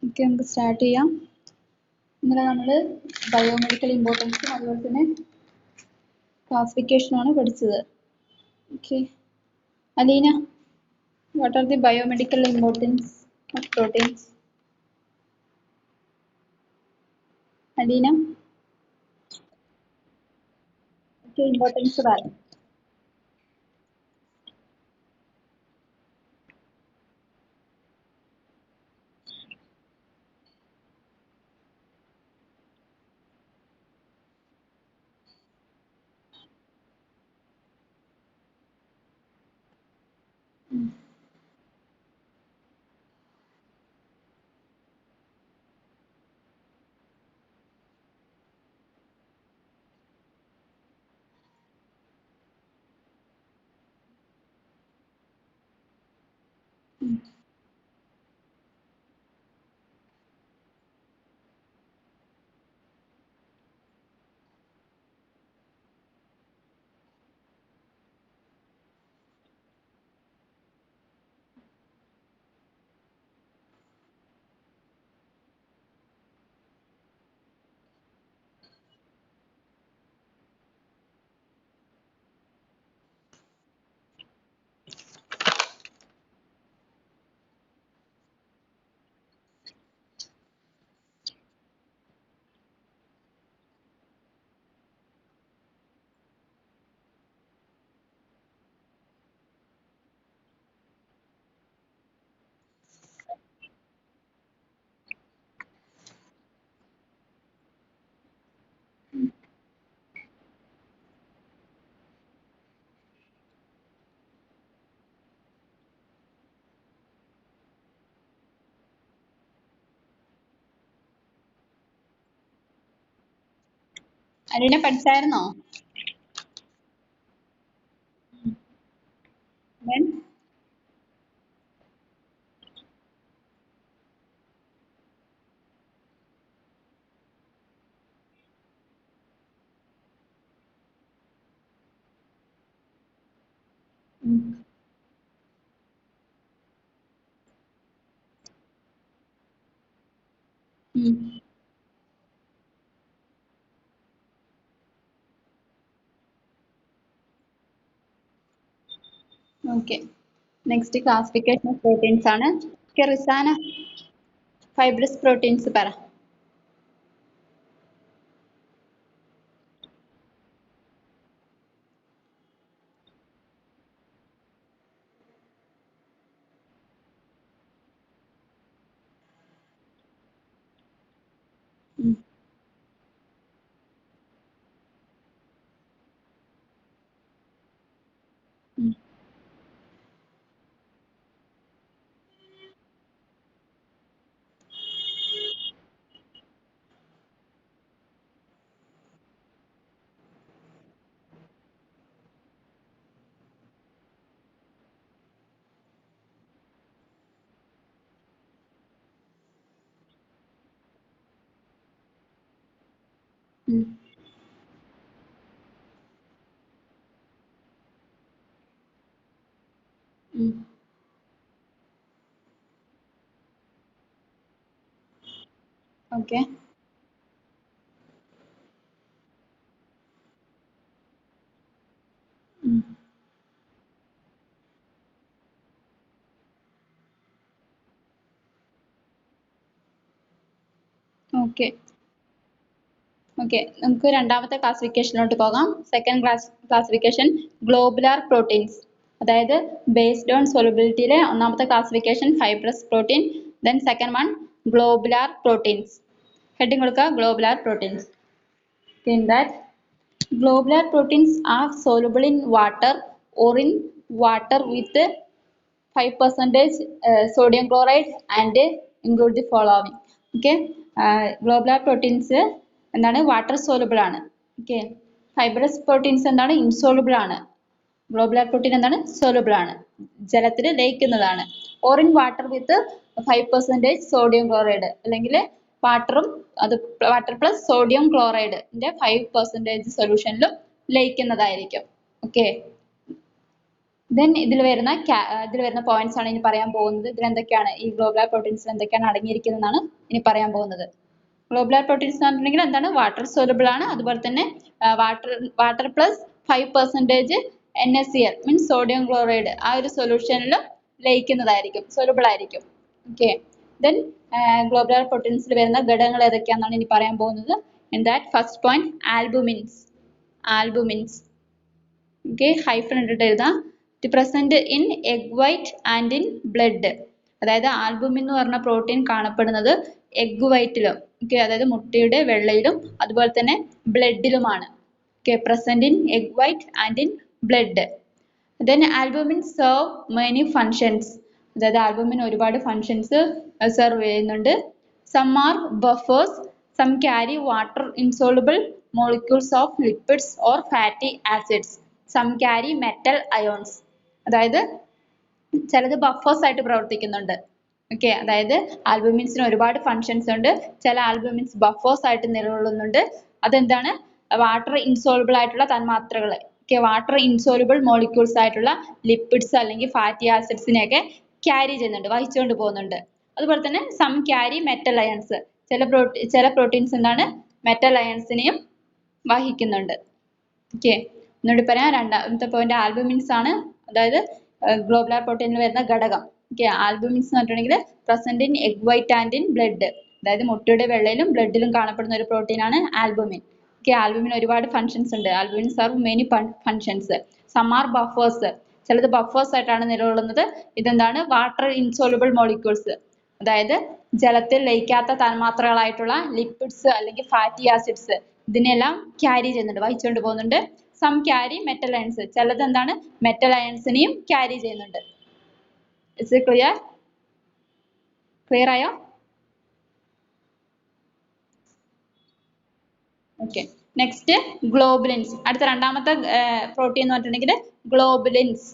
Okay, നമുക്ക് start ചെയ്യാം. ഇന്നലെ നമ്മൾ ബയോമെഡിക്കൽ ഇമ്പോർട്ടൻസും അതുപോലെ തന്നെ ക്ലാസിഫിക്കേഷനുമാണ് പഠിച്ചത്. Okay, Aleena, what are the biomedical importance of proteins? Aleena, okay, importance പറയാം. അലീന പഠിച്ചായിരുന്നോ? Okay, next classification of proteins ആണ്. ഓക്കെ, റിസാന, ഫൈബ്രസ് പ്രോട്ടീൻസ് പറ. ഓക്കെ, ഓക്കെ, ഓക്കെ, നമുക്ക് രണ്ടാമത്തെ ക്ലാസിഫിക്കേഷനിലോട്ട് പോകാം. സെക്കൻഡ് ക്ലാസിഫിക്കേഷൻ ഗ്ലോബുലാർ പ്രോട്ടീൻസ്, അതായത് ബേസ്ഡ് ഓൺ സോലുബിലിറ്റിയിലെ ഒന്നാമത്തെ classification fibrous protein, then second one globular proteins. Heading കൊടുക്കുക, globular proteins. In that, globular proteins are soluble in water or in water with 5% sodium chloride and include the following. Okay, globular proteins എന്താണ് water soluble ആണ്. Okay, fibrous proteins എന്താണ് insoluble ആണ്. Globular protein എന്താണ് soluble ആണ്, ജലത്തിൽ ലയിക്കുന്നതാണ്. Or in water with 5% sodium chloride, അല്ലെങ്കിൽ വാട്ടറും അത് വാട്ടർ പ്ലസ് സോഡിയം ക്ലോറൈഡിന്റെ 5% സൊല്യൂഷനിലും ലയിക്കുന്നതായിരിക്കും. ഓക്കെ, ദെൻ ഇതിൽ വരുന്ന പോയിന്റ്സ് ആണ് ഇനി പറയാൻ പോകുന്നത്. ഇതിൽ എന്തൊക്കെയാണ് ഈ ഗ്ലോബുലാർ പ്രോട്ടീൻസിൽ എന്തൊക്കെയാണ് അടങ്ങിയിരിക്കുന്നതെന്നാണ് ഇനി പറയാൻ പോകുന്നത്. ഗ്ലോബുലാർ പ്രോട്ടീൻസ് എന്ന് പറഞ്ഞിട്ടുണ്ടെങ്കിൽ എന്താണ്, വാട്ടർ സോലുബിൾ ആണ്. അതുപോലെ തന്നെ water plus 5% NaCl means sodium chloride ആ ഒരു സൊല്യൂഷനിൽ ലയിക്കുന്നതായിരിക്കും, സോലുബിൾ ആയിരിക്കും. ഓക്കെ, ദെൻ ഗ്ലോബുലാർ പ്രോട്ടീൻസിൽ വരുന്ന ഘടകങ്ങൾ ഏതൊക്കെയാണെന്നാണ് ഇനി പറയാൻ പോകുന്നത്. In that first point albumins okay, hyphen ഇട്ടിട്ട് എഴുതാം. Present in egg white and in blood. അതായത് ആൽബുമിൻ എന്ന് പറഞ്ഞ പ്രോട്ടീൻ കാണപ്പെടുന്നത് എഗ് വൈറ്റിലും, ഓക്കെ, അതായത് മുട്ടയുടെ വെള്ളയിലും അതുപോലെ തന്നെ ബ്ലഡിലുമാണ്. Okay, present in egg white and in blood. Then albumin serve many functions. അതായത് ആൽബുമിൻ ഒരുപാട് ഫങ്ഷൻസ് സെർവ് ചെയ്യുന്നുണ്ട്. Some are buffers, some carry water insoluble molecules of lipids or fatty acids, some carry metal ions. അതായത് ചിലത് buffers ആയിട്ട് പ്രവർത്തിക്കുന്നുണ്ട്. Okay, അതായത് ആൽബുമിൻസിന് ഒരുപാട് functions ഉണ്ട്. ചില ആൽബുമിൻസ് ബഫേഴ്സ് ആയിട്ട് നിലകൊള്ളുന്നുണ്ട്. അതെന്താണ്, വാട്ടർ ഇൻസോളുബിൾ ആയിട്ടുള്ള തന്മാത്രകൾ, ഓക്കെ, വാട്ടർ ഇൻസോളുബിൾ മോളിക്യൂൾസ് ആയിട്ടുള്ള ലിപ്പിഡ്സ് അല്ലെങ്കിൽ ഫാറ്റി ആസിഡ്സിനെയൊക്കെ ക്യാരി ചെയ്യുന്നുണ്ട്, വഹിച്ചുകൊണ്ട് പോകുന്നുണ്ട്. അതുപോലെ തന്നെ സം ക്യാരി മെറ്റൽ അയൺസ്, ചില പ്രോട്ടീൻസ് എന്താണ്, മെറ്റൽ അയൺസിനെയും വഹിക്കുന്നുണ്ട്. ഓക്കെ, ഒന്നുകൂടി പറയാം. രണ്ടാമത്തെ പോയിന്റ് ആൽബുമിൻസ് ആണ്, അതായത് ഗ്ലോബുലാർ പ്രോട്ടീനിൽ വരുന്ന ഘടകം. ഓക്കെ, ആൽബുമിൻസ് എന്ന് പറഞ്ഞിട്ടുണ്ടെങ്കിൽ present in egg white and in blood, അതായത് മുട്ടയുടെ വെള്ളയിലും ബ്ലഡിലും കാണപ്പെടുന്ന ഒരു പ്രോട്ടീനാണ് ആൽബുമിൻ. ഓക്കെ, ആൽബുമിൻ ഒരുപാട് ഫങ്ഷൻസ് ഉണ്ട്. Albumin serve many functions. Some are buffers, ചിലത് ബഫേഴ്സ് ആയിട്ടാണ് നിലകൊള്ളുന്നത്. ഇതെന്താണ്, വാട്ടർ ഇൻസോളുബിൾ മോളിക്യൂൾസ്, അതായത് ജലത്തിൽ ലയിക്കാത്ത തന്മാത്രകളായിട്ടുള്ള ലിപ്പിഡ്സ് അല്ലെങ്കിൽ ഫാറ്റി ആസിഡ്സ് ഇതിനെല്ലാം ക്യാരി ചെയ്യുന്നുണ്ട്, വഹിച്ചുകൊണ്ട് പോകുന്നുണ്ട്. സം ക്യാരി മെറ്റൽ അയൺസ്, ചിലത് എന്താണ്, മെറ്റൽ അയൺസിനെയും ക്യാരി ചെയ്യുന്നുണ്ട്. ഇസ് ഇറ്റ് ക്ലിയർ ആയോ? Okay, next globulins. അടുത്ത രണ്ടാമത്തെ പ്രോട്ടീൻ എന്ന് പറഞ്ഞിട്ടുണ്ടെങ്കിൽ ഗ്ലോബുലിൻസ്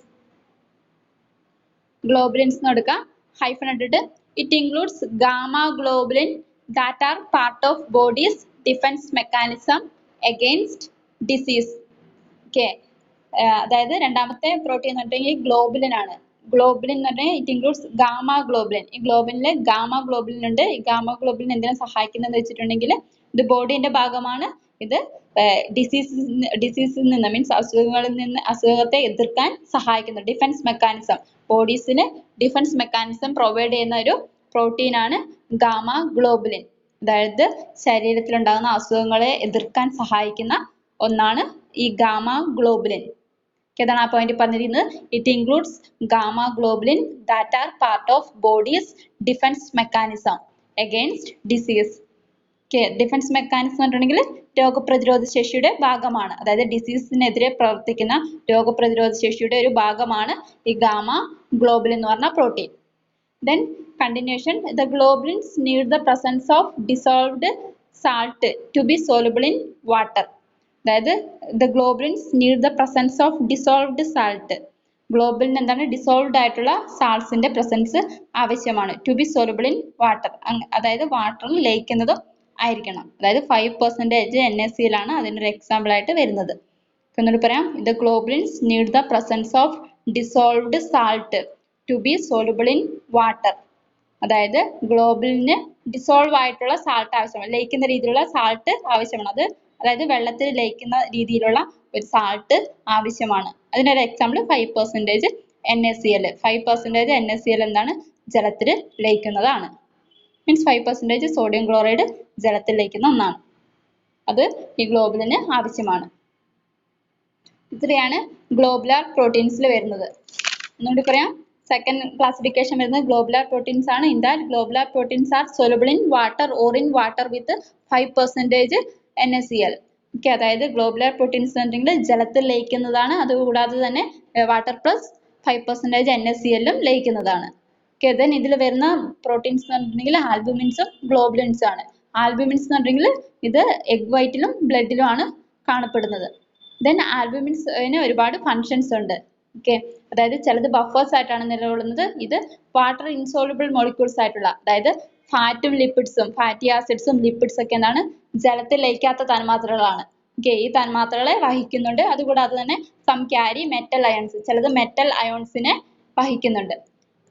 എന്ന് എടുക്കാം, ഹൈഫൻ ഇട്ടിട്ട്. It includes gamma globulin that are part of bodies defence mechanism against disease. Okay, അതായത് രണ്ടാമത്തെ പ്രോട്ടീൻ എന്ന് പറഞ്ഞിട്ടുണ്ടെങ്കിൽ ഗ്ലോബുലിൻ ആണ്. ഗ്ലോബുലിൻ എന്ന് പറഞ്ഞാൽ ഇറ്റ് ഇൻക്ലൂഡ്സ് ഗാമ ഗ്ലോബുലിൻ. ഈ ഗ്ലോബുലിനിൽ ഗാമ ഗ്ലോബുലിൻ ഉണ്ട്. ഈ ഗാമ ഗ്ലോബുലിൻ എന്തിനാ സഹായിക്കുന്നതെന്ന് വെച്ചിട്ടുണ്ടെങ്കിൽ ഇത് ബോഡീന്റെ ഭാഗമാണ്. ഇത് ഡിസീസിൽ നിന്ന് മീൻസ് അസുഖത്തെ എതിർക്കാൻ സഹായിക്കുന്നു. ഡിഫൻസ് മെക്കാനിസം, ബോഡീസിന് ഡിഫൻസ് മെക്കാനിസം പ്രൊവൈഡ് ചെയ്യുന്ന ഒരു പ്രോട്ടീൻ ആണ് ഗാമ ഗ്ലോബുലിൻ. അതായത് ശരീരത്തിൽ ഉണ്ടാകുന്ന അസുഖങ്ങളെ എതിർക്കാൻ സഹായിക്കുന്ന ഒന്നാണ് ഈ ഗാമ ഗ്ലോബുലിൻ. ഏതാണ് ആ പോയിന്റ് പറഞ്ഞിരിക്കുന്നത്? It includes gamma globulin that are part of bodies defence mechanism against disease. Okay, defence mechanism എന്ന് പറഞ്ഞിട്ടുണ്ടെങ്കിൽ രോഗപ്രതിരോധ ശേഷിയുടെ ഭാഗമാണ്. അതായത് ഡിസീസിനെതിരെ പ്രവർത്തിക്കുന്ന രോഗപ്രതിരോധ ശേഷിയുടെ ഒരു ഭാഗമാണ് ഈ ഗാമ ഗ്ലോബുലിൻ എന്ന് പറഞ്ഞ protein. Then continuation, the globulins need the presence of dissolved salt to be soluble in water. അതായത് the globulins need the presence of dissolved salt. Globulin എന്താണ്, ഡിസോൾവ്ഡ് ആയിട്ടുള്ള സാൾട്സിന്റെ പ്രസൻസ് ആവശ്യമാണ്. To be soluble in water, അതായത് വാട്ടറിൽ ലയിക്കുന്നതും ആയിരിക്കണം. അതായത് 5% NaCl ആണ് അതിനൊരു എക്സാമ്പിൾ ആയിട്ട് വരുന്നത്. ഒന്നുകൂടി പറയാം, the globulins need the presence of dissolved salt to be soluble in water. അതായത് ഗ്ലോബുലിന് ഡിസോൾവ് ആയിട്ടുള്ള സാൾട്ട് ആവശ്യമാണ്, ലയിക്കുന്ന രീതിയിലുള്ള സാൾട്ട് ആവശ്യമാണ്. അതായത് വെള്ളത്തിൽ ലയിക്കുന്ന രീതിയിലുള്ള ഒരു സാൾട്ട് ആവശ്യമാണ്. അതിനൊരു എക്സാമ്പിൾ 5% NaCl. 5% NaCl എന്താണ്, ജലത്തിൽ ലയിക്കുന്നതാണ്. മീൻസ് 5% സോഡിയം ക്ലോറൈഡ് ജലത്തിൽ ലയിക്കുന്ന ഒന്നാണ്. അത് ഈ ഗ്ലോബുലിന് ആവശ്യമാണ്. ഇത്രയാണ് ഗ്ലോബുലാർ പ്രോട്ടീൻസിൽ വരുന്നത്. ഒന്നുകൂടി പറയാം, സെക്കൻഡ് ക്ലാസിഫിക്കേഷൻ വരുന്നത് ഗ്ലോബുലാർ പ്രോട്ടീൻസ് ആണ്. In that globular proteins are soluble in water or in water with 5% NaCl. Okay, അതായത് ഗ്ലോബുലാർ പ്രോട്ടീൻസ് എന്നുണ്ടെങ്കിൽ ജലത്തിൽ ലയിക്കുന്നതാണ്. അതുകൂടാതെ തന്നെ വാട്ടർ പ്ലസ് 5% NaCl ലയിക്കുന്നതാണ്. ഓക്കെ, ദെൻ ഇതിൽ വരുന്ന പ്രോട്ടീൻസ് എന്ന് പറഞ്ഞിട്ടുണ്ടെങ്കിൽ ആൽബുമിൻസും ഗ്ലോബുലിൻസും ആണ്. ആൽബുമിൻസ് എന്ന് പറഞ്ഞിട്ടുണ്ടെങ്കിൽ ഇത് എഗ് വൈറ്റിലും ബ്ലഡിലും ആണ് കാണപ്പെടുന്നത്. ദെൻ ആൽബുമിൻസിന് ഒരുപാട് ഫങ്ഷൻസ് ഉണ്ട്. ഓക്കെ, അതായത് ചിലത് ബഫേഴ്സ് ആയിട്ടാണ് നിലകൊള്ളുന്നത്. ഇത് വാട്ടർ ഇൻസോളുബിൾ മോളിക്യൂൾസ് ആയിട്ടുള്ള, അതായത് ഫാറ്റും ലിപ്പിഡ്സും ഫാറ്റി ആസിഡ്സും ലിപ്പിഡ്സ് ഒക്കെ എന്താണ്, ജലത്തിൽ ലയിക്കാത്ത തന്മാത്രകളാണ്. Okay, ഈ തന്മാത്രകളെ വഹിക്കുന്നുണ്ട്. അതുകൂടാതെ തന്നെ some carry metal ions. ചിലത് metal ions നെ വഹിക്കുന്നുണ്ട്.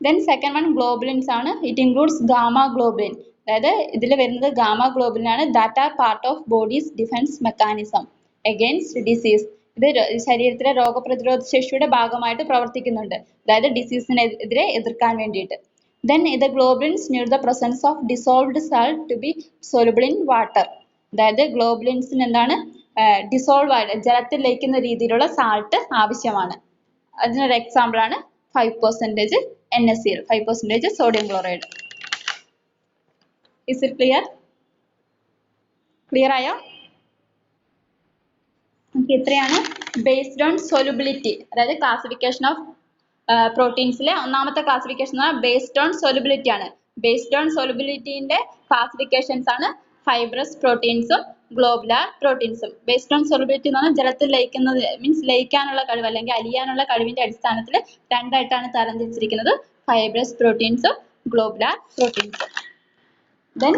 Then second one globulins ആണ്. It includes gamma globulin. അതായത് ഇതിൽ വരുന്നത് ഗാമ ഗ്ലോബുലിൻ ആണ്. That are part of body's defense mechanism against disease. ഇത് ശരീരത്തിലെ രോഗപ്രതിരോധ ശേഷിയുടെ ഭാഗമായിട്ട് പ്രവർത്തിക്കുന്നുണ്ട്. അതായത് ഡിസീസിനെതിരെ എതിർക്കാൻ വേണ്ടിയിട്ട്. Then the globulins need the presence of dissolved salt to be soluble in water. അതായത് ഗ്ലോബുലിൻസിന് എന്താണ് ഡിസോൾവ് ആയിട്ട് ജലത്തിൽ ലയിക്കുന്ന രീതിയിലുള്ള സാൾട്ട് ആവശ്യമാണ്. അതിനൊരു എക്സാമ്പിൾ ആണ് 5% NaCl, 5% sodium chloride. Is it clear? Clear ആയോ? ഇത്രയാണ് based on solubility. അതായത് ക്ലാസിഫിക്കേഷൻ ഓഫ് പ്രോട്ടീൻസിലെ ഒന്നാമത്തെ ക്ലാസിഫിക്കേഷൻ based on solubility ആണ്. based on solubilityന്റെ ക്ലാസിഫിക്കേഷൻസ് ആണ് ഫൈബ്രസ് പ്രോട്ടീൻസും ഗ്ലോബുലാർ പ്രോട്ടീൻസും. based on solubility എന്ന് പറഞ്ഞാൽ ജലത്തിൽ ലയിക്കുന്നത് മീൻസ് ലയിക്കാനുള്ള കഴിവ് അല്ലെങ്കിൽ അലിയാനുള്ള കഴിവിന്റെ അടിസ്ഥാനത്തിൽ രണ്ടായിട്ടാണ് തരംതിരിച്ചിരിക്കുന്നത്, ഫൈബ്രസ് പ്രോട്ടീൻസും ഗ്ലോബുലാർ പ്രോട്ടീൻസും. Then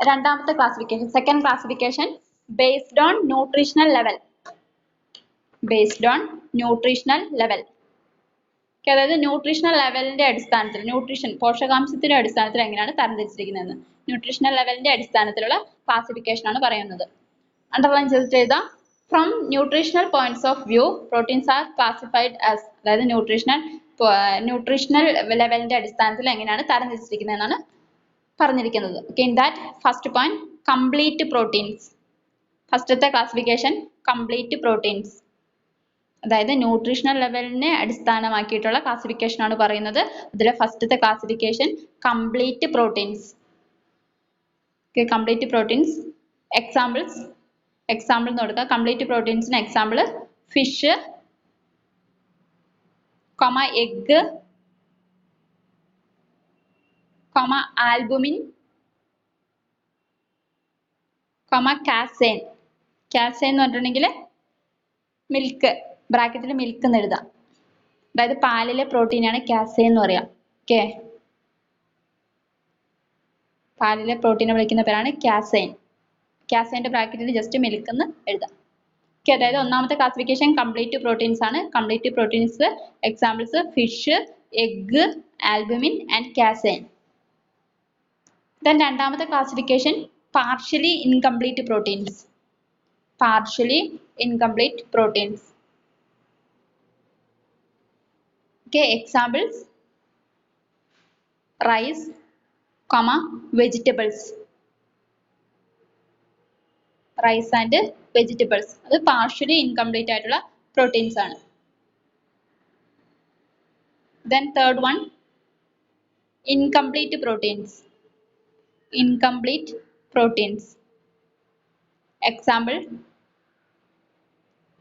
രണ്ടാമത്തെ classification, second classification based on nutritional level. based on nutritional level. അതായത് ന്യൂട്രീഷണൽ ലെവലിന്റെ അടിസ്ഥാനത്തിൽ ന്യൂട്രീഷൻ പോഷകാംശത്തിന്റെ അടിസ്ഥാനത്തിൽ എങ്ങനെയാണ് തരംതിരിച്ചിരിക്കുന്നത്, ന്യൂട്രീഷണൽ ലെവലിന്റെ അടിസ്ഥാനത്തിലുള്ള ക്ലാസിഫിക്കേഷൻ ആണ് പറയുന്നത്. അണ്ടർലൈൻ ചെയ്തിട്ട് എഴുതാം. From nutritional points of view proteins are classified as. അതായത് ന്യൂട്രീഷണൽ ലെവലിന്റെ അടിസ്ഥാനത്തിൽ എങ്ങനെയാണ് തരംതിരിച്ചിരിക്കുന്നത് എന്നാണ് പറഞ്ഞിരിക്കുന്നത്. In that first point complete proteins. ഫസ്റ്റത്തെ ക്ലാസിഫിക്കേഷൻ കംപ്ലീറ്റ് പ്രോട്ടീൻസ്. അതായത് ന്യൂട്രീഷണൽ ലെവലിനെ അടിസ്ഥാനമാക്കിയിട്ടുള്ള ക്ലാസിഫിക്കേഷൻ ആണ് പറയുന്നത്. അതിലെ ഫസ്റ്റത്തെ classification complete proteins. Complete proteins example നോക്കുക. കംപ്ലീറ്റ് പ്രോട്ടീൻസിന് example fish, egg, albumin, casein. Casein എന്ന് പറഞ്ഞിട്ടുണ്ടെങ്കിൽ മിൽക്ക്, ബ്രാക്കറ്റിൽ മിൽക്ക് എന്ന് എഴുതാം. അതായത് പാലിലെ പ്രോട്ടീനാണ് കാസെയിൻ എന്ന് പറയാം. ഓക്കെ, പാലിലെ പ്രോട്ടീനെ വിളിക്കുന്ന പേരാണ് കാസെയിൻ. കാസെയിന്റെ ബ്രാക്കറ്റിൽ ജസ്റ്റ് മിൽക്ക് എന്ന് എഴുതാം. ഓക്കെ, അതായത് ഒന്നാമത്തെ ക്ലാസിഫിക്കേഷൻ കംപ്ലീറ്റ് പ്രോട്ടീൻസ് ആണ്. Complete proteins examples fish, egg, albumin and casein. Then രണ്ടാമത്തെ classification partially incomplete proteins. partially incomplete proteins. Okay, examples rice, vegetables. Rice and vegetables അത് partially incomplete ആയിട്ടുള്ള proteins ആണ്. Then third one incomplete proteins. Incomplete proteins. Example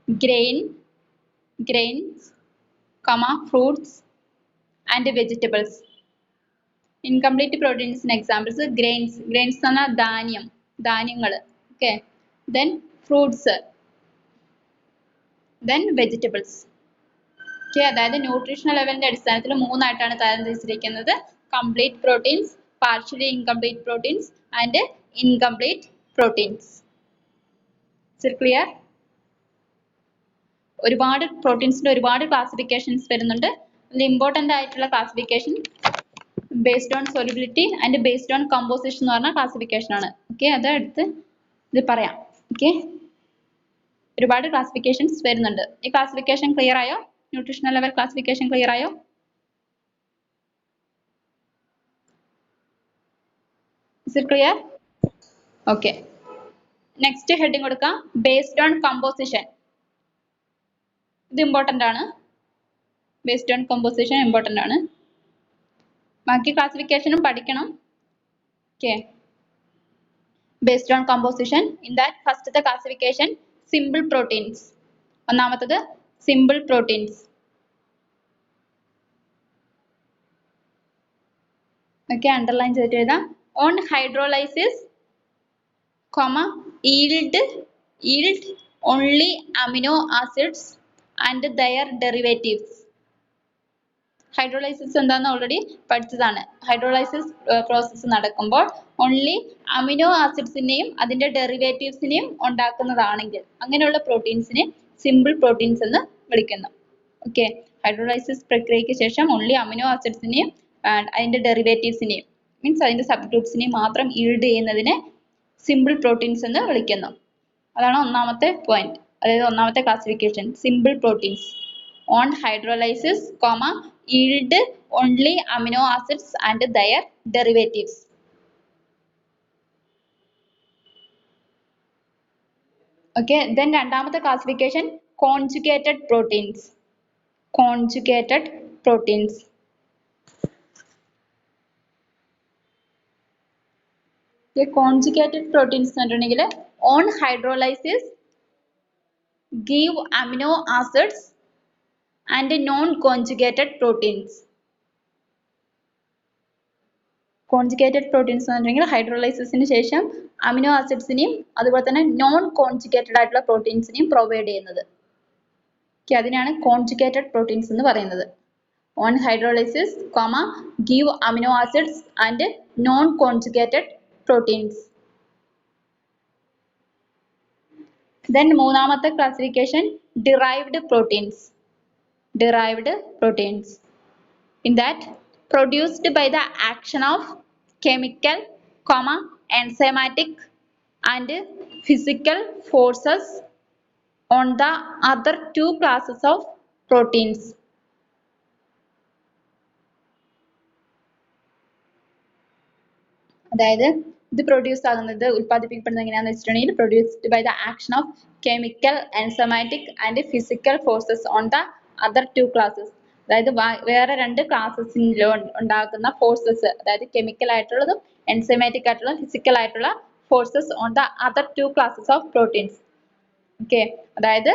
grains, fruits and vegetables. Incomplete proteins in examples grains ആണ് ധാന്യങ്ങൾ. Okay, then fruits, then vegetables. Okay, അതായത് nutritional ലെവലിന്റെ അടിസ്ഥാനത്തിൽ മൂന്നായിട്ടാണ് തരംതിരിച്ചിരിക്കുന്നത്. Complete proteins, partially incomplete proteins and incomplete proteins. Clear? ഒരുപാട് പ്രോട്ടീൻസിന്റെ ഒരുപാട് ക്ലാസിഫിക്കേഷൻസ് വരുന്നുണ്ട്. അതിൽ ഇമ്പോർട്ടന്റ് ആയിട്ടുള്ള classification based on solubility and based on composition എന്ന് പറഞ്ഞ ക്ലാസിഫിക്കേഷൻ ആണ്. ഓക്കെ, അത് എടുത്ത് ഇത് പറയാം. ഓക്കെ, ഒരുപാട് ക്ലാസിഫിക്കേഷൻസ് വരുന്നുണ്ട്. ഈ ക്ലാസിഫിക്കേഷൻ ക്ലിയർ ആയോ? ന്യൂട്രീഷണൽ ലെവൽ ക്ലാസിഫിക്കേഷൻ ക്ലിയർ ആയോ? Is it clear? Okay. Next heading കൊടുക്കാം, ബേസ്ഡ് ഓൺ കമ്പോസിഷൻ. ഇത് ഇമ്പോർട്ടന്റ് ആണ്. ബേസ്ഡ് ഓൺ കമ്പോസിഷൻ ഇമ്പോർട്ടന്റ് ആണ്. ബാക്കി ക്ലാസിഫിക്കേഷനും പഠിക്കണം. Okay, based on composition. In that ഫസ്റ്റത്തെ ക്ലാസിഫിക്കേഷൻ സിമ്പിൾ പ്രോട്ടീൻസ്. ഒന്നാമത്തത് സിമ്പിൾ പ്രോട്ടീൻസ്. ഓക്കെ, അണ്ടർലൈൻ ചെയ്തിട്ട് എഴുതാം. On hydrolysis yield only amino acids and their derivatives. Hydrolysis എന്താണെന്ന് ഓൾറെഡി പഠിച്ചതാണ്. ഹൈഡ്രോളൈസിസ് പ്രോസസ്സ് നടക്കുമ്പോൾ ഓൺലി അമിനോ ആസിഡ്സിനെയും അതിന്റെ ഡെറിവേറ്റീവ്സിനെയും ഉണ്ടാക്കുന്നതാണെങ്കിൽ അങ്ങനെയുള്ള പ്രോട്ടീൻസിനെ സിമ്പിൾ പ്രോട്ടീൻസ് എന്ന് വിളിക്കുന്നു. ഓക്കെ, ഹൈഡ്രോളൈസിസ് പ്രക്രിയയ്ക്ക് ശേഷം ഓൺലി അമിനോ ആസിഡ്സിനെയും അതിന്റെ ഡെറിവേറ്റീവ്സിനെയും മീൻസ് അതിന്റെ സബ് ഗ്രൂപ്പ്സിനെയും മാത്രം ഈൽഡ് ചെയ്യുന്നതിനെ സിമ്പിൾ പ്രോട്ടീൻസ് എന്ന് വിളിക്കുന്നു. അതാണ് ഒന്നാമത്തെ പോയിന്റ്, അതായത് ഒന്നാമത്തെ classification, simple proteins. On hydrolysis, yield only amino acids and their derivatives. Okay, then രണ്ടാമത്തെ classification conjugated proteins. Conjugated proteins. The conjugated proteins എന്നുണ്ടെങ്കിൽ on hydrolysis give amino acids and non-conjugated proteins. Conjugated proteins എന്നുണ്ടെങ്കിൽ ഹൈഡ്രോളൈസിസിന് ശേഷം amino ആസിഡ്സിനെയും അതുപോലെ തന്നെ non conjugated ആയിട്ടുള്ള പ്രോട്ടീൻസിനെയും provide ചെയ്യുന്നത്. അതിനാണ് conjugated proteins എന്ന് പറയുന്നത്. On hydrolysis, give amino acids and non conjugated proteins. Then മൂന്നാമത്തെ classification derived proteins. Derived proteins. In that, produced by the action of chemical, enzymatic and physical forces on the other two classes of proteins. അതായത് ഇത് produce ആകുന്നത്, ഉൽപ്പാദിപ്പിക്കപ്പെടുന്നത് എങ്ങനെയാണെന്ന് വെച്ചിട്ടുണ്ടെങ്കിൽ produced by the action of chemical, enzymatic and physical forces on the other two classes. അതായത് വേറെ രണ്ട് ക്ലാസ്സസിൽ ഉണ്ടാകുന്ന ഫോഴ്സസ്, അതായത് കെമിക്കൽ ആയിട്ടുള്ളതും എൻസൈമാറ്റിക് ആയിട്ടുള്ള ഫിസിക്കൽ ആയിട്ടുള്ള forces on the other two classes of proteins. Okay, അതായത്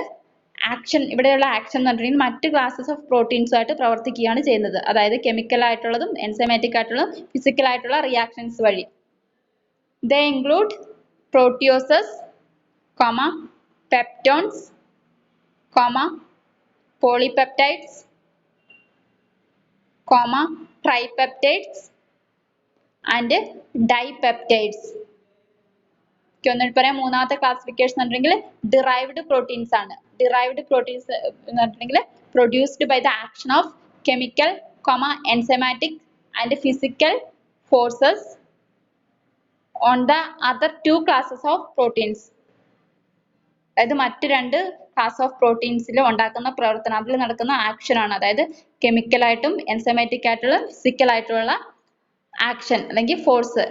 ആക്ഷൻ, ഇവിടെയുള്ള ആക്ഷൻ എന്ന് പറഞ്ഞിട്ടുണ്ടെങ്കിൽ മറ്റ് ക്ലാസ്സസ് ഓഫ് പ്രോട്ടീൻസുമായിട്ട് പ്രവർത്തിക്കുകയാണ് ചെയ്യുന്നത്. അതായത് കെമിക്കൽ ആയിട്ടുള്ളതും എൻസൈമാറ്റിക് ആയിട്ടുള്ളതും ഫിസിക്കൽ ആയിട്ടുള്ള റിയാക്ഷൻസ് വഴി. They include proteases, peptones, polypeptides, tripeptides and dipeptides. ഒന്നിട്ട് പറയാം, മൂന്നാമത്തെ ക്ലാസിഫിക്കേഷൻ എന്നുണ്ടെങ്കിൽ ഡിറൈവ്ഡ് പ്രോട്ടീൻസ് ആണ്. ഡിറൈവ്ഡ് പ്രോട്ടീൻസ് എന്ന് പറഞ്ഞിട്ടുണ്ടെങ്കിൽ produced by the action of chemical, enzymatic and physical forces on the other two classes of proteins. അതായത് മറ്റ് രണ്ട് ക്ലാസ് ഓഫ് പ്രോട്ടീൻസിൽ ഉണ്ടാക്കുന്ന പ്രവർത്തനം, അതിൽ നടക്കുന്ന ആക്ഷൻ ആണ്. അതായത് കെമിക്കൽ ആയിട്ടും എൻസൈമാറ്റിക് ആയിട്ടുള്ള ഫിസിക്കൽ ആയിട്ടുള്ള ആക്ഷൻ അല്ലെങ്കിൽ ഫോഴ്സ്,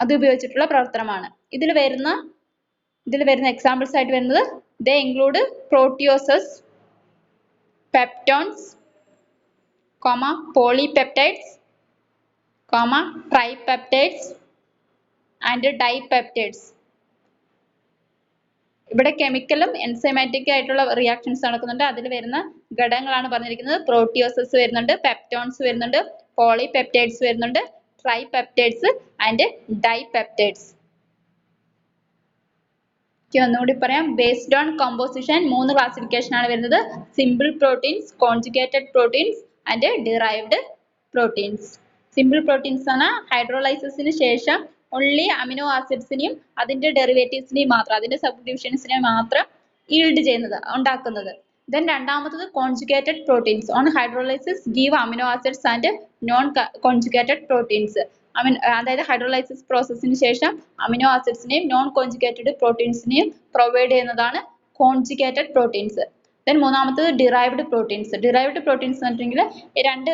അത് ഉപയോഗിച്ചിട്ടുള്ള പ്രവർത്തനമാണ്. ഇതിൽ വരുന്ന എക്സാമ്പിൾസ് ആയിട്ട് വരുന്നത് they include proteases, peptones, polypeptides, tripeptides and dipeptides. ഇവിടെ കെമിക്കലും എൻസൈമാറ്റിക് ആയിട്ടുള്ള റിയാക്ഷൻസ് നടക്കുന്നുണ്ട്. അതിൽ വരുന്ന ഘടകങ്ങളാണ് പറഞ്ഞിരിക്കുന്നത്. പ്രോട്ടിയോസസ് വരുന്നുണ്ട്, പെപ്റ്റോൺസ് വരുന്നുണ്ട്, പോളിപെപ്റ്റൈഡ്സ് വരുന്നുണ്ട്, ട്രൈപെപ്റ്റൈഡ്സ് ആൻഡ് ഡൈപെപ്റ്റൈഡ്സ്. ഒന്നുകൂടി പറയാം, ബേസ്ഡ് ഓൺ കമ്പോസിഷൻ 3 ക്ലാസിഫിക്കേഷൻ ആണ് വരുന്നത്. Simple proteins, conjugated proteins and derived proteins. Simple proteins ആണ് ഹൈഡ്രോളൈസിസിന് ശേഷം only അമിനോ ആസിഡ്സിനെയും അതിന്റെ ഡെറിവേറ്റീവ്സിനെയും മാത്രം, അതിന്റെ സബ് ഡിവിഷൻസിനെ മാത്രം ഈൽഡ് ചെയ്യുന്നത്, ഉണ്ടാക്കുന്നത്. ദെൻ രണ്ടാമത്തത് conjugated proteins. On hydrolysis give amino acids and non conjugated proteins. അതായത് ഹൈഡ്രോളൈസിസ് പ്രോസസ്സിന് ശേഷം അമിനോ ആസിഡ്സിനെയും നോൺ കോൺജുഗേറ്റഡ് പ്രോട്ടീൻസിനെയും പ്രൊവൈഡ് ചെയ്യുന്നതാണ് കോൺജുഗേറ്റഡ് പ്രോട്ടീൻസ്. ദെൻ മൂന്നാമത്തത് ഡിറൈവ്ഡ് പ്രോട്ടീൻസ്. ഡിറൈവ്ഡ് പ്രോട്ടീൻസ് എന്ന് പറഞ്ഞിട്ടുണ്ടെങ്കിൽ രണ്ട്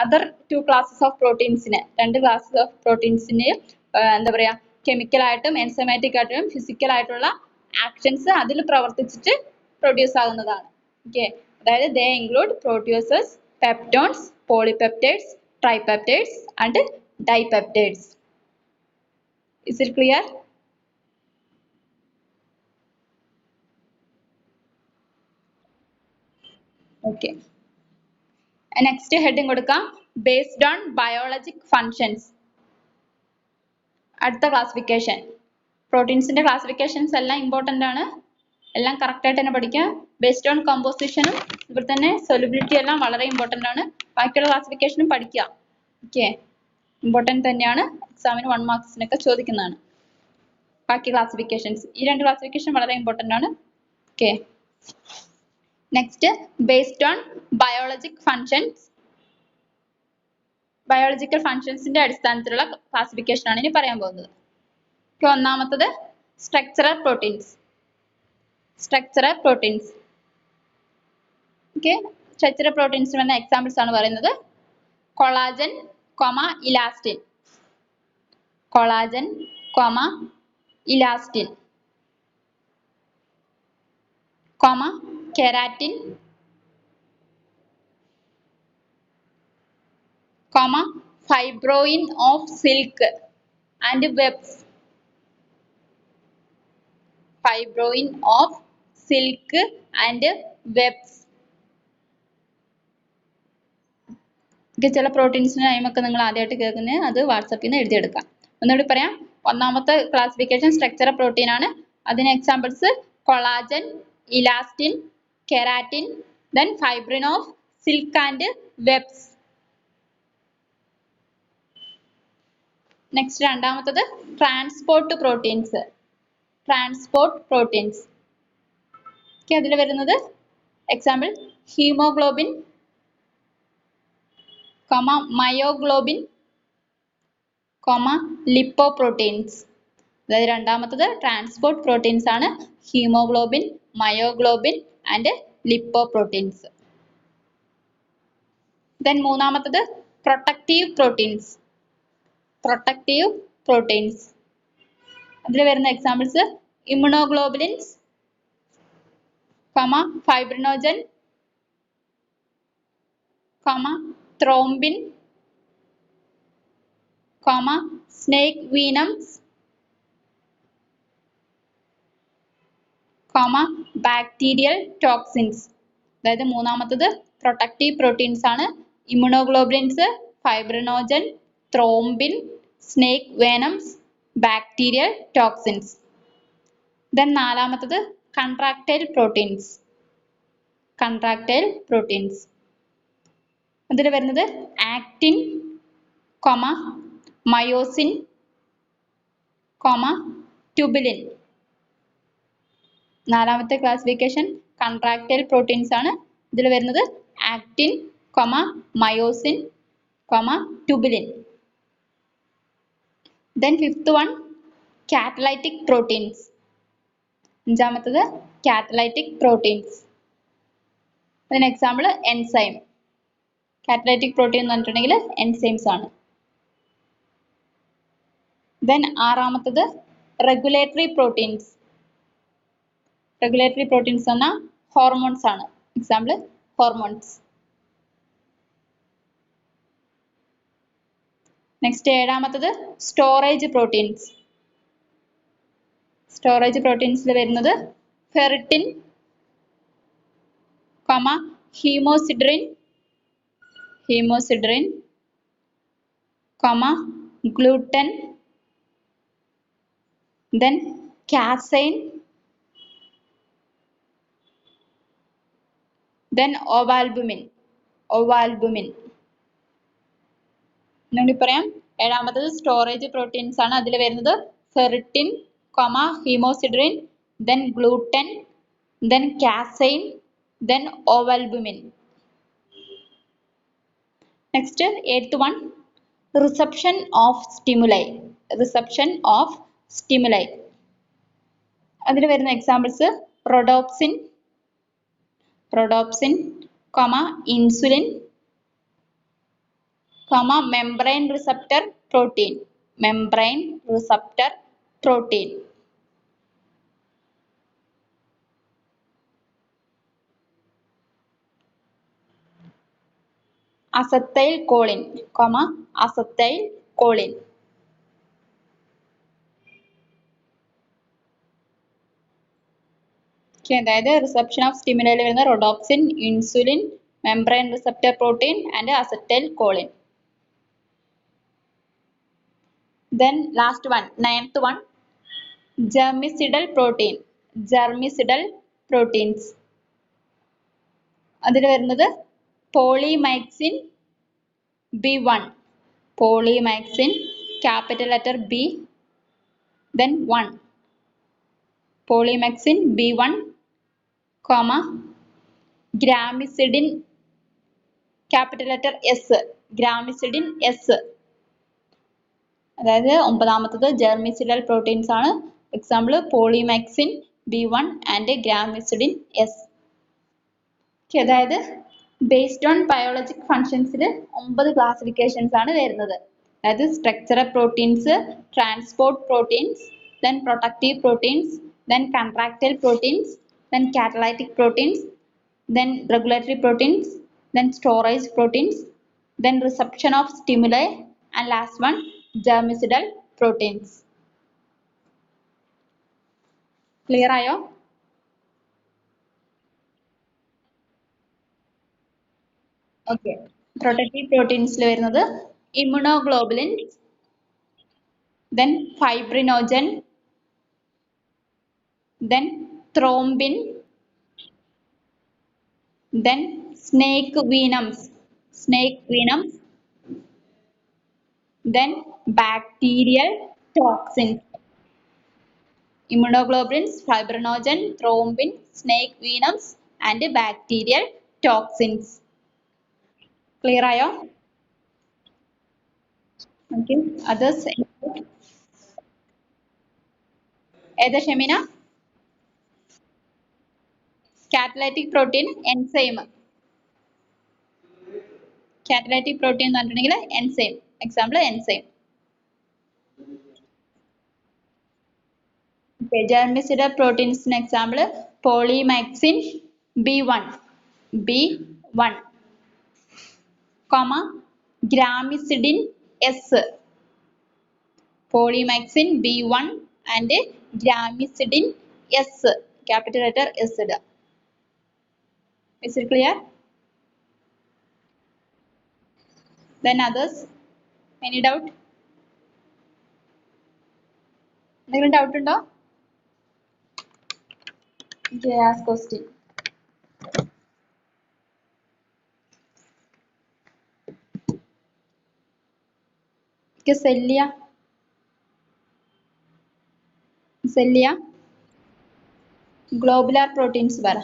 അതർ ടു ക്ലാസ്സസ് ഓഫ് പ്രോട്ടീൻസിനെ, രണ്ട് ക്ലാസ്സസ് ഓഫ് പ്രോട്ടീൻസിനെയും എന്താ പറയാ, കെമിക്കലായിട്ടും എൻസൈമാറ്റിക് ആയിട്ടും ഫിസിക്കൽ ആയിട്ടുള്ള ആക്ഷൻസ് അതിൽ പ്രവർത്തിച്ചിട്ട് പ്രൊഡ്യൂസ് ആകുന്നതാണ്. ഓക്കെ, അതായത് they include proteases, peptones, polypeptides, tripeptides and dipeptides. Is it clear? Okay. Next heading കൊടുക്കാം, based on biologic functions. അടുത്ത ക്ലാസിഫിക്കേഷൻ. പ്രോട്ടീൻസിന്റെ ക്ലാസിഫിക്കേഷൻസ് എല്ലാം ഇമ്പോർട്ടൻ്റ് ആണ്, എല്ലാം കറക്റ്റ് ആയിട്ട് തന്നെ പഠിക്കുക. ബേസ്ഡ് ഓൺ കമ്പോസിഷനും ഇവിടെ തന്നെ സൊല്യൂബിലിറ്റി എല്ലാം വളരെ ഇമ്പോർട്ടന്റ് ആണ്. ബാക്കിയുള്ള ക്ലാസിഫിക്കേഷനും പഠിക്കുക. ഓക്കെ, ഇമ്പോർട്ടന്റ് തന്നെയാണ്. എക്സാമിന് 1 മാർക്സിനൊക്കെ ചോദിക്കുന്നതാണ്. ബാക്കി ക്ലാസിഫിക്കേഷൻസ്, ഈ 2 ക്ലാസിഫിക്കേഷൻ വളരെ ഇമ്പോർട്ടന്റ് ആണ്. Okay, next based on biologic functions. Biological ഫങ്ഷൻസിന്റെ അടിസ്ഥാനത്തിലുള്ള ക്ലാസിഫിക്കേഷൻ ആണ് ഇനി പറയാൻ പോകുന്നത്. ഒന്നാമത്തത് structural proteins. Structural proteins. Okay, structural പ്രോട്ടീൻസിന് വരുന്ന എക്സാമ്പിൾസ് ആണ് പറയുന്നത്. Collagen, elastin. Collagen, elastin, keratin, fibroin of silk and webs. Fibroin of silk and webs. ചില പ്രോട്ടീൻസിന്റെ ടൈമൊക്കെ നിങ്ങൾ ആദ്യമായിട്ട് കേൾക്കുന്നത്, അത് വാട്സപ്പിൽ നിന്ന് എഴുതിയെടുക്കാം. ഒന്നുകൂടി പറയാം. ഒന്നാമത്തെ ക്ലാസിഫിക്കേഷൻ സ്ട്രക്ചറൽ പ്രോട്ടീൻ ആണ്. അതിന് examples collagen, elastin, keratin, then fibrin of silk and webs. Next രണ്ടാമത്തത് ട്രാൻസ്പോർട്ട് പ്രോട്ടീൻസ്. Transport proteins. അതിൽ വരുന്നത് എക്സാമ്പിൾ ഹീമോഗ്ലോബിൻ, മയോഗ്ലോബിൻ, ലിപ്പോപ്രോട്ടീൻസ്. അതായത് രണ്ടാമത്തത് ട്രാൻസ്പോർട്ട് പ്രോട്ടീൻസ് ആണ്. Haemoglobin, myoglobin and lipoproteins. Then മൂന്നാമത്തത് പ്രൊട്ടക്റ്റീവ് പ്രോട്ടീൻസ്. Protective proteins. അതിൽ വരുന്ന examples immunoglobulins, fibrinogen, thrombin, snake venoms, bacterial toxins. അതായത് മൂന്നാമത്തത് പ്രൊട്ടക്റ്റീവ് പ്രോട്ടീൻസ് ആണ്. Immunoglobulins, fibrinogen, thrombin, snake venoms, bacterial toxins. Then നാലാമത്തത് കൺട്രാക്ടൈൽ പ്രോട്ടീൻസ്. Contractile proteins. അതിൽ വരുന്നത് actin, myosin, tubulin. നാലാമത്തെ ക്ലാസിഫിക്കേഷൻ കൺട്രാക്ടൈൽ പ്രോട്ടീൻസ് ആണ്. ഇതിൽ വരുന്നത് actin, myosin, tubulin. Then fifth one catalytic proteins. അഞ്ചാമത്തത് catalytic proteins. അതിന് എക്സാമ്പിൾ എൻസൈം. കാറ്റലൈറ്റിക് പ്രോട്ടീൻ എന്ന് പറഞ്ഞിട്ടുണ്ടെങ്കിൽ എൻസൈംസ് ആണ്. Then ആറാമത്തത് റെഗുലേറ്ററി പ്രോട്ടീൻസ്. റെഗുലേറ്ററി പ്രോട്ടീൻസ് എന്ന ഹോർമോൺസ് ആണ്. Example hormones. നെക്സ്റ്റ് ഏഴാമത്തത് സ്റ്റോറേജ് പ്രോട്ടീൻസ്. സ്റ്റോറേജ് പ്രോട്ടീൻസിൽ വരുന്നത് ferritin, haemosiderin, gluten, then casein, then ovalbumin. എന്നുകൂടി പറയാം. ഏഴാമത്തത് സ്റ്റോറേജ് പ്രോട്ടീൻസ് ആണ്. അതിൽ വരുന്നത് ferritin, ഹീമോസിഡ്രിൻ, then gluten, then casein, then ovalbumin. Next, eighth one, reception of stimuli. അതിൽ വരുന്ന examples rhodopsin, insulin, membrane receptor protein. acetylcholine, അതായത് റിസപ്ഷൻ ഓഫ് സ്റ്റിമുലയിൽ വരുന്ന rhodopsin, insulin, membrane receptor protein and acetylcholine. Then last one, ninth one, germicidal proteins. അതിൽ വരുന്നത് polymyxin B1. Polymyxin, capital letter B, then 1. Polymyxin B1, comma, gramicidin, capital letter S. Gramicidin S. അതായത് ഒമ്പതാമത്തത് germicidal proteins ആണ്. Example polymyxin B1 and gramicidin S. അതായത് based on biologic functions ൽ 9 classifications ആണ് വരുന്നത്. അതായത് structural proteins, transport proteins, then protective proteins, then contractile proteins, then catalytic proteins, then regulatory proteins, then storage proteins, then reception of stimuli, and last one germicidal proteins. Clear ആയോ? Okay. Protective proteins ൽ വരുന്നത് immunoglobulins, then fibrinogen, then thrombin, then snake venoms, then bacterial toxins. Immunoglobulins, fibrinogen, thrombin, snake venoms, and bacterial toxins. Clear ആയോ? Okay. Others? ഏതാ Shemeena? Catalytic protein, enzyme. Catalytic protein എന്ന് പറഞ്ഞിട്ടുണ്ടെങ്കിൽ enzyme. Example enzyme. Okay. Germicidal proteins example polymyxin B1, B1, comma, gramicidin S. Polymyxin B1 and gramicidin S. Capital letter S. Is it clear? Then others? Any doubt? എന്തെങ്കിലും doubt ഉണ്ടോ? Okay, ask question. Celia. Celia. Globular proteins പറ.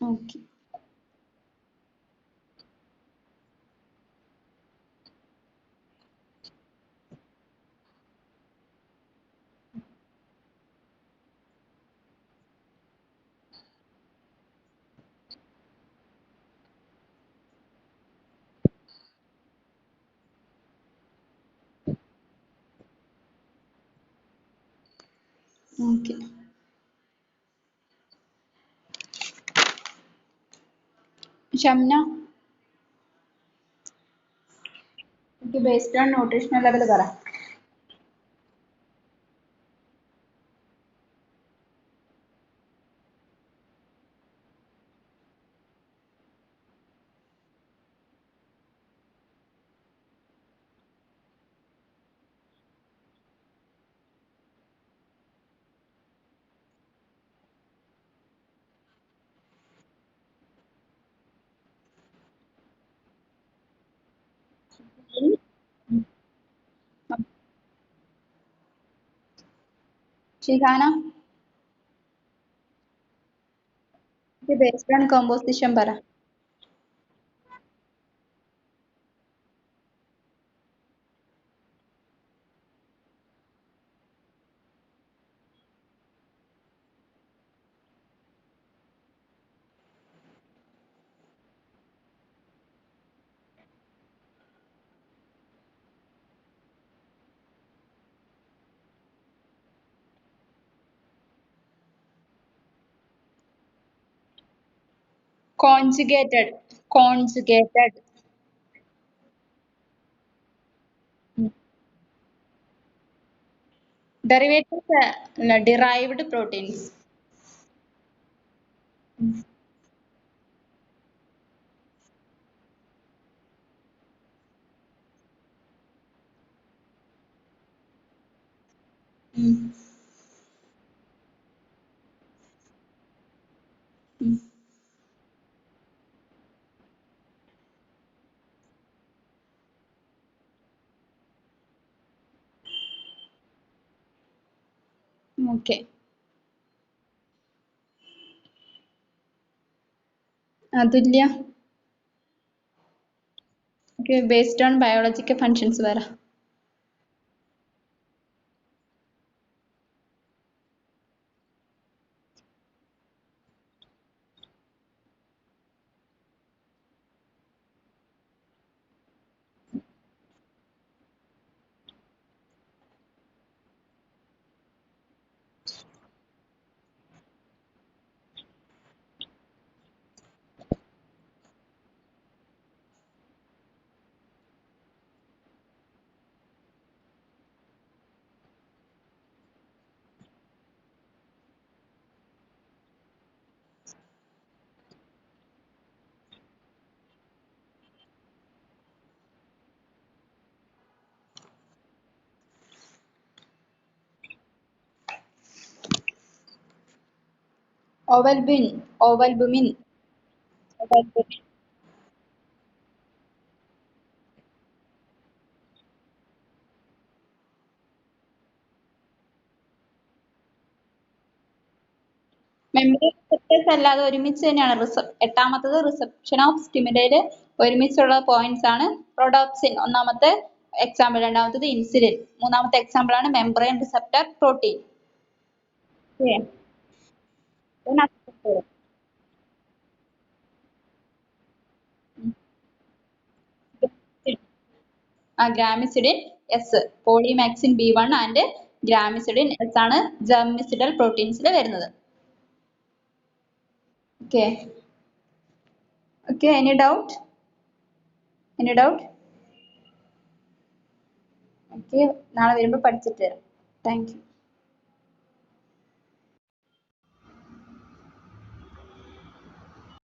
Okay. Okay. Shamna. Okay, based on nutritional level പറ. Shihana. Okay, based on composition പറ. Conjugated. Conjugated. Derivatives, derived proteins. Mm. Mm. Mm. Okay. Adulya. Okay, based on biological functions പറ. Ovalbumin. Ovalbumin. Ovalbumin. Memory receptors അല്ലാതെ ഒരുമിച്ച് തന്നെയാണ് എട്ടാമത്തത് reception of സ്റ്റിമുലയില് ഒരുമിച്ചുള്ള points ആണ് rhodopsin ഒന്നാമത്തെ example, രണ്ടാമത്തത് ഇൻസുലിൻ, മൂന്നാമത്തെ എക്സാമ്പിൾ ആണ് membrane receptor protein. Gramicidin S, polymyxin B1 and gramicidin S ആണ് ജെർമിസിഡൽ പ്രോട്ടീൻസിൽ വരുന്നത്. Okay okay, any doubt? Any doubt? Okay, നാളെ വരുമ്പോൾ പഠിച്ചിട്ട് വരാം. Thank U.